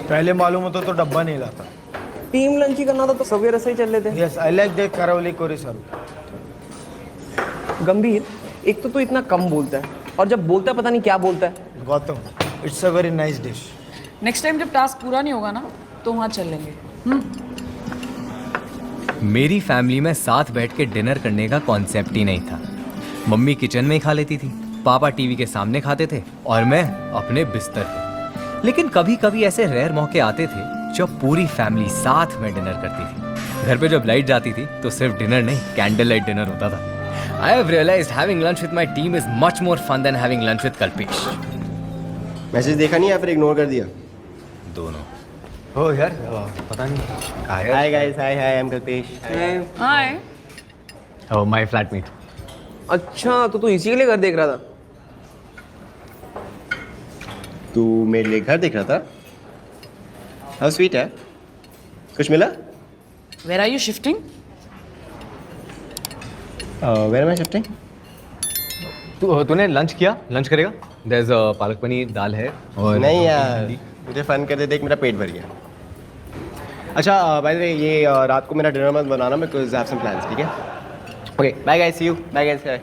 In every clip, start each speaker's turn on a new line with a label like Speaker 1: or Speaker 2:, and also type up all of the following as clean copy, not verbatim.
Speaker 1: पहले मालूम होता तो डब्बा नहीं लाता।
Speaker 2: टीम लंच ही करना था तो सवेरे से ही चल लेते।
Speaker 1: यस आई लाइक दैट करावली कोरी सर।
Speaker 2: गंभीर, एक तो तू इतना कम बोलता है और जब बोलता है पता नहीं क्या बोलता है।
Speaker 1: Gautam, it's a very nice dish.
Speaker 3: Next time जब टास्क पूरा नहीं होगा ना तो वहाँ चल लेंगे।
Speaker 4: मेरी फैमिली में साथ बैठ के डिनर करने का कॉन्सेप्ट ही नहीं था। मम्मी किचन में ही खा लेती थी, पापा टीवी के सामने खाते थे और मैं अपने बिस्तर पे। लेकिन कभी कभी ऐसे रेयर मौके आते थे जब पूरी फैमिली साथ में डिनर करती थी। घर पे जब लाइट जाती थी तो सिर्फ डिनर नहीं, कैंडल लाइट डिनर होता था। I have realized having lunch with my team is much more fun than having lunch with Kalpesh.
Speaker 5: Message देखा नहीं या फिर इग्नोर कर दिया?
Speaker 4: दोनों।
Speaker 1: हो यार, पता नहीं।
Speaker 5: Hi guys, hi I am Kalpesh.
Speaker 3: Hi.
Speaker 4: Oh, my flatmate.
Speaker 2: अच्छा तो तू इसी के लिए घर देख रहा था?
Speaker 5: तू मेरे लिए घर देख रहा था? हाउ स्वीट है। कुछ मिला?
Speaker 3: Where are you shifting?
Speaker 5: Where am I shifting?
Speaker 4: तूने लंच किया? लंच करेगा? There's पालक पनीर दाल है और
Speaker 5: नहीं यार, मुझे फन करते देख मेरा पेट भर गया। अच्छा बाय द वे, ये रात को मेरा डिनर मत बनाना, because I have some plans, ठीक है? Okay bye guys, see you. Bye guys.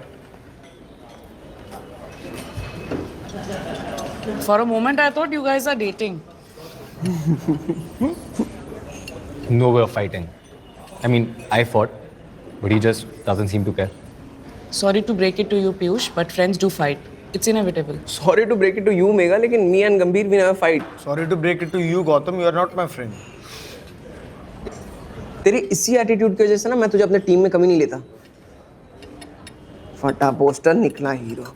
Speaker 3: For a moment I thought you guys are dating.
Speaker 4: No way of fighting. I mean, I fought, but he just doesn't seem to care.
Speaker 3: Sorry to break it to you, Piyush, but friends do fight. It's inevitable.
Speaker 2: Sorry to break it to you Megha, लेकिन me and Gambhir भी ना fight.
Speaker 1: Sorry to break it to you Gautam, you are not my friend.
Speaker 2: तेरी इसी attitude की वजह से ना मैं तुझे अपने टीम में कमी नहीं लेता। फटा पोस्टर निकला हीरो।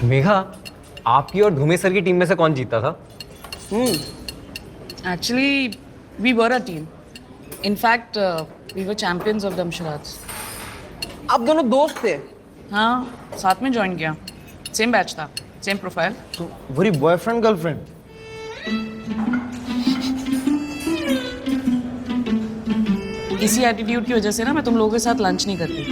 Speaker 4: मेघा, आपकी और धूमे सर की टीम में से कौन जीतता था?
Speaker 3: Actually, we were a team. In fact, we were champions of Damsharats.
Speaker 2: आप दोनों दोस्त थे?
Speaker 3: हाँ, साथ में ज्वाइन किया। सेम बैच था, सेम प्रोफाइल।
Speaker 1: तो वरी बॉयफ्रेंड गर्लफ्रेंड?
Speaker 3: इसी एटीट्यूड की वजह से ना मैं तुम लोगों के साथ लंच नहीं करती।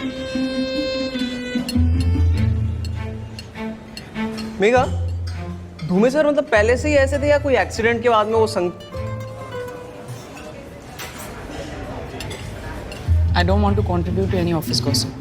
Speaker 2: मेगा, धूमे सर मतलब पहले से ही ऐसे थे या कोई एक्सीडेंट के बाद में वो संग?
Speaker 3: I don't want to contribute to any office gossip.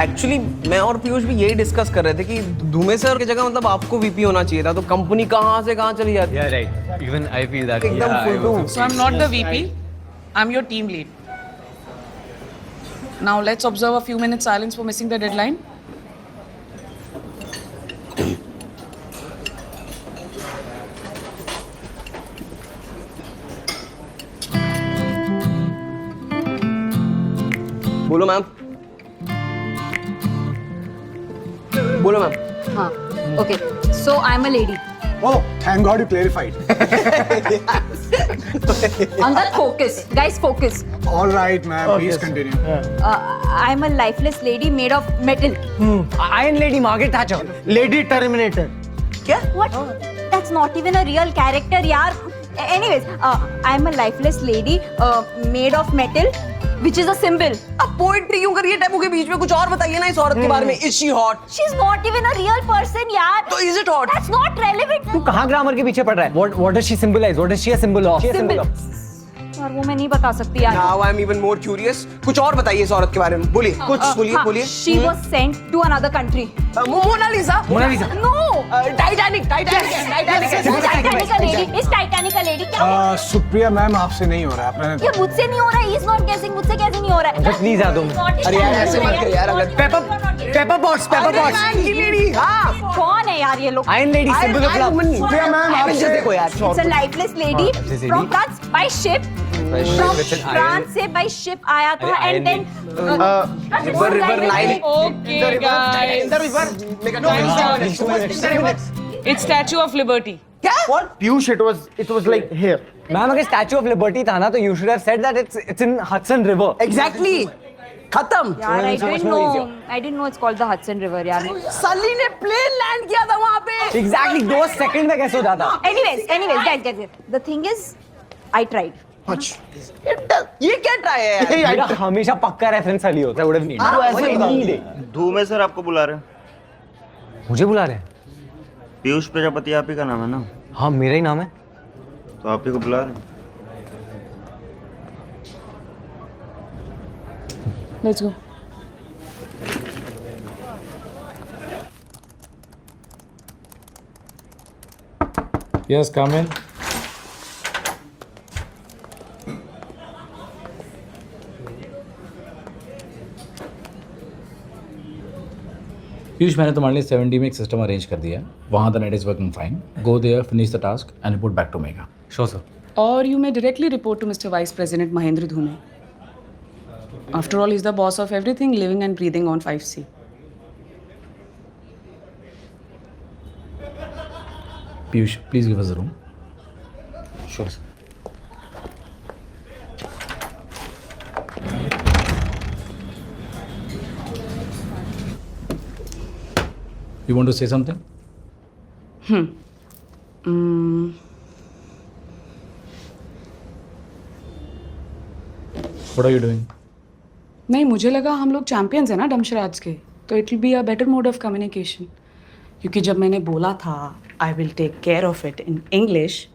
Speaker 2: Actually मैं और पीयूष भी यही डिस्कस कर रहे थे कि धूमे सर की जगह मतलब आपको वीपी होना चाहिए था, तो कंपनी कहाँ से कहाँ चली जाती।
Speaker 4: Yeah, right. Even I feel that.
Speaker 2: एकदम
Speaker 4: Yeah,
Speaker 2: full to.
Speaker 3: So I'm not the VP. I'm your team lead. Now let's observe a few minutes silence for missing the deadline.
Speaker 2: बोलो मैम। बोलो ma'am.
Speaker 6: हाँ, okay. So I'm a lady.
Speaker 7: Oh, thank God you clarified.
Speaker 6: Angar, focus. Guys, focus.
Speaker 7: All right, ma'am. Please continue.
Speaker 6: I'm a lifeless lady made of metal.
Speaker 1: Iron Lady Margaret Thatcher, Lady Terminator.
Speaker 2: क्या?
Speaker 6: What? That's not even a real character, yaar. Anyways, I'm a lifeless lady made of metal, which is a symbol.
Speaker 2: अब poetry क्यों कर रही है taboo के बीच में? कुछ और बताइए ना इस औरत के बारे में। Is she hot?
Speaker 6: She's not even a real person, yaar.
Speaker 2: तो is it hot?
Speaker 6: That's not relevant.
Speaker 1: तू कहाँ ग्रामर के पीछे पड़ रहा है? What does she symbolize? What is she a symbol of?
Speaker 6: Symbol. यार वो मैं नहीं बता सकती यार।
Speaker 2: Now I'm even more curious. कुछ और बताइए इस औरत के बारे में। बोलिए, कुछ बोलिए,
Speaker 6: हाँ,
Speaker 2: बोलिए।
Speaker 6: She was sent to another country.
Speaker 2: Mona Lisa?
Speaker 1: Mona Lisa?
Speaker 6: No.
Speaker 2: Titanic, Titanic, Titanic.
Speaker 6: Titanic a lady. Is Titanic a lady? क्या?
Speaker 7: सुप्रिया मैम आपसे नहीं हो रहा है, आपने
Speaker 6: ये मुझसे नहीं हो रहा है, he is not guessing, मुझसे कैसे नहीं हो रहा है?
Speaker 1: प्लीज आ तुम।
Speaker 2: अरे यार ऐसे मत कर यार, अगर पेपर पॉट्स की लेडी। हाँ,
Speaker 6: कौन है यार ये लोग?
Speaker 1: Iron Lady, symbol of love.
Speaker 2: Supriya ma'am आपसे देखो यार।
Speaker 6: It's a lifeless lady from France by ship. From France से by ship आया था and then
Speaker 2: river Nile.
Speaker 3: Okay, guys. It's Statue of Liberty.
Speaker 2: क्या?
Speaker 1: Piyush, it was like here. Ma'am अगर statue of liberty था ना तो you should have said that it's in Hudson River.
Speaker 2: Exactly. खत्म।
Speaker 6: यार I didn't know it's called the Hudson River यार।
Speaker 2: सली ने प्लेन लैंड किया था वहाँ पे।
Speaker 1: Exactly 2 सेकंड में कैसे हो जाता?
Speaker 6: Anyways, guys, the thing is, I tried.
Speaker 2: ये क्या ट्राई है यार?
Speaker 1: मेरा हमेशा पक्का रेफरेंस अली होता है, would have needed.
Speaker 5: ऐसे बता।
Speaker 8: धूमे सर आपको बुला रहे हैं।
Speaker 1: मुझे बुला रहे हैं?
Speaker 8: पीयूष प्रजापति आप ही का नाम है ना?
Speaker 1: हाँ मेरा ही नाम है.
Speaker 8: तो आप ही को बुला रहे हैं।
Speaker 3: Let's go.
Speaker 9: Yes, come in. Piyush, मैंने तुम्हारे लिए 7D में एक सिस्टम अरेंज कर दिया है. वहाँ the net is working fine. Go there, finish the task and report back to Megha.
Speaker 1: Sure sir.
Speaker 3: Or you may directly report to Mr. Vice President Mahendra Dhune. After all, he's the boss of everything living and breathing on 5C.
Speaker 9: Piyush, please give us a room.
Speaker 1: Sure sir.
Speaker 9: You want to say something? What are you doing?
Speaker 3: नहीं, मुझे लगा हम लोग champions हैं ना डमशराज के, तो it will be a better mode of communication. क्योंकि जब मैंने बोला था I will take care of it in English,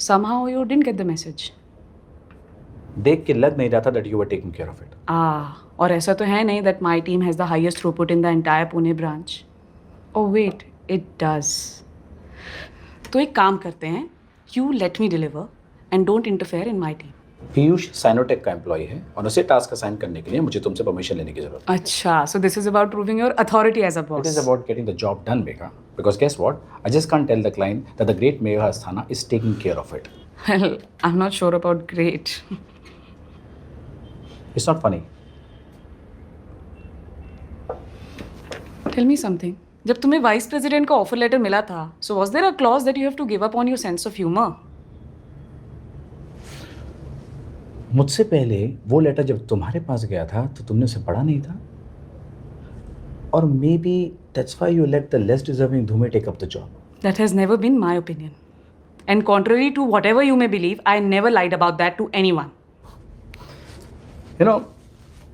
Speaker 3: somehow you didn't get the message.
Speaker 9: देख के लग नहीं रहा था that you were taking care of it.
Speaker 3: और ऐसा तो है नहीं that my team has the highest throughput in the entire Pune branch. Oh wait, it does. तो एक काम करते हैं, you let me deliver and don't interfere in my team.
Speaker 9: Piyush साइनोटेक का एम्प्लॉय है और उसे टास्क असाइन करने के लिए मुझे तुमसे परमिशन लेने की जरूरत है.
Speaker 3: अच्छा, so this is about proving your authority as a boss.
Speaker 9: It is about getting the job done, Megha. Because guess what? I just can't tell the client that the great Mayor Asthana is taking care of it.
Speaker 3: Well, I'm not sure about great.
Speaker 9: It's not funny.
Speaker 3: Tell me something. जब तुम्हें vice president का offer letter मिला था, so was there a clause that you have to give up on your sense of humor?
Speaker 9: मुझसे पहले वो letter जब तुम्हारे पास गया था तो तुमने उसे पढ़ा नहीं था. और maybe that's why you let the less deserving धूमे take up the job.
Speaker 3: That has never been my opinion. And contrary to whatever you may believe, I never lied about that to anyone.
Speaker 9: You know,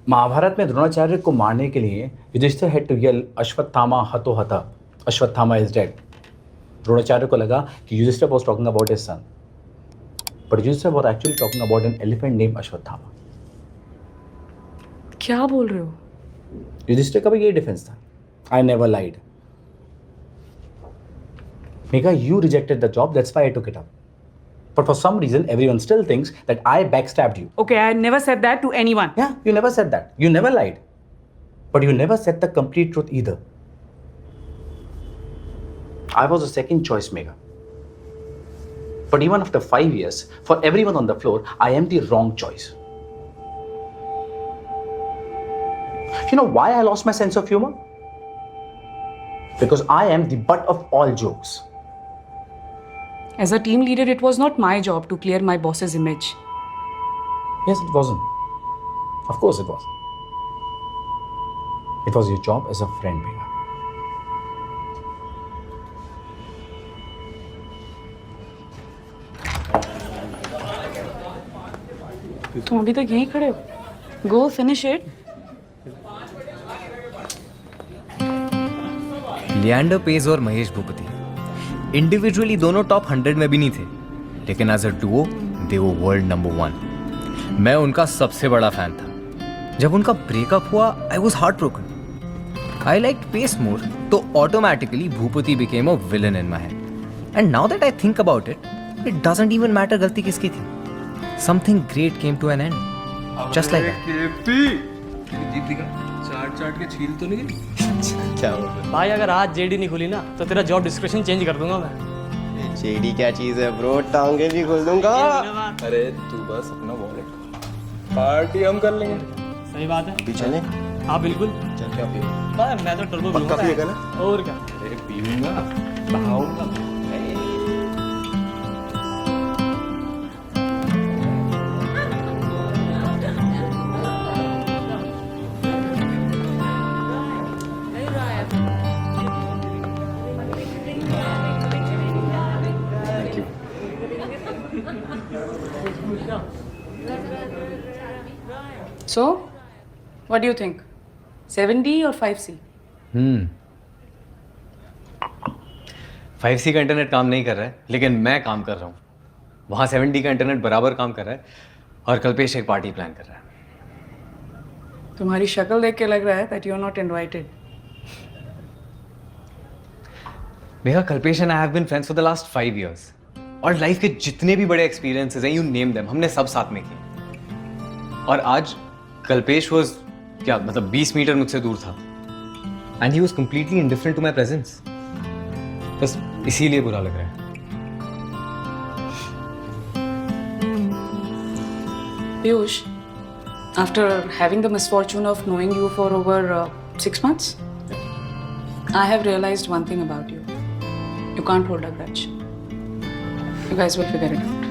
Speaker 9: Mahabharata में द्रोणाचार्य को मारने के लिए Yudhishthira had to yell Ashwatthama हतो हता, Ashwatthama is dead. Dronacharya को लगा कि Yudhishthira was talking about his son, but Yudhishthira was actually talking about an elephant name Ashwatthama.
Speaker 3: क्या बोल रहे हो?
Speaker 9: युधिष्ठिर का भी यही डिफेंस था. I never lied. Megha, you rejected the job, that's why I took it up. But for some reason, everyone still thinks that I backstabbed you.
Speaker 3: Okay, I never said that to anyone.
Speaker 9: Yeah, you never said that. You never lied. But you never said the complete truth either. I was a second choice, Megha. But even after 5 years, for everyone on the floor, I am the wrong choice. You know why I lost my sense of humor? Because I am the butt of all jokes.
Speaker 3: As a team leader, it was not my job to clear my boss's image.
Speaker 9: Yes, it wasn't. Of course it was. It was your job as a friend, Megha.
Speaker 3: तुम अभी तक यहीं खड़े हो? Go finish it.
Speaker 4: Leander Paes और Mahesh Bhupathi individually दोनों top 100 में भी नहीं थे, लेकिन एज अ डुओ दे वो वर्ल्ड नंबर 1. मैं उनका सबसे बड़ा फैन था. जब उनका ब्रेकअप हुआ I was heart broken. I like pace more, तो automatically Bhupati became a villain in my head. And now that I think about it, it doesn't even matter गलती किसकी थी. Something great came to an end, just like
Speaker 5: क्या बोल रहे
Speaker 10: भाई अगर आज जेडी नहीं खुली ना तो तेरा जॉब डिस्क्रिप्शन चेंज कर दूंगा मैं.
Speaker 5: हो? जेडी क्या चीज है ब्रो, टांगे भी खोल दूंगा.
Speaker 10: अरे तू बस अपना वॉलेट पार्टी हम कर लेंगे. सही बात है.
Speaker 5: अभी चले?
Speaker 10: हाँ बिल्कुल.
Speaker 5: चल क्या पियो?
Speaker 10: भाई मैं तो टर्बो
Speaker 5: पक्का पिएगा ना?
Speaker 10: और क्या. अरे पीऊंगा, बहाऊंगा.
Speaker 3: So, what do you think? 7D or 5C?
Speaker 4: 5C का इंटरनेट काम नहीं कर रहा है, लेकिन मैं काम कर रहा हूँ। वहाँ 7D का इंटरनेट बराबर काम कर रहा है और कल्पेश एक पार्टी प्लान कर रहा है।
Speaker 3: तुम्हारी शक्ल देख के लग रहा है that you are not invited.
Speaker 4: मेरा Kalpesh and I have been friends for the last 5 years और लाइफ के जितने भी बड़े एक्सपीरियंसेस हैं, यू नेम देम, हमने सब साथ में किए। और आज कल्पेश वाज क्या मतलब 20 मीटर मुझसे दूर था and he was completely indifferent to my presence. बस इसीलिए बुरा लग रहा है।
Speaker 3: Piyush, after having the misfortune of knowing you for over 6 months, I have realized one thing about you. You can't hold a grudge. You guys will figure it out.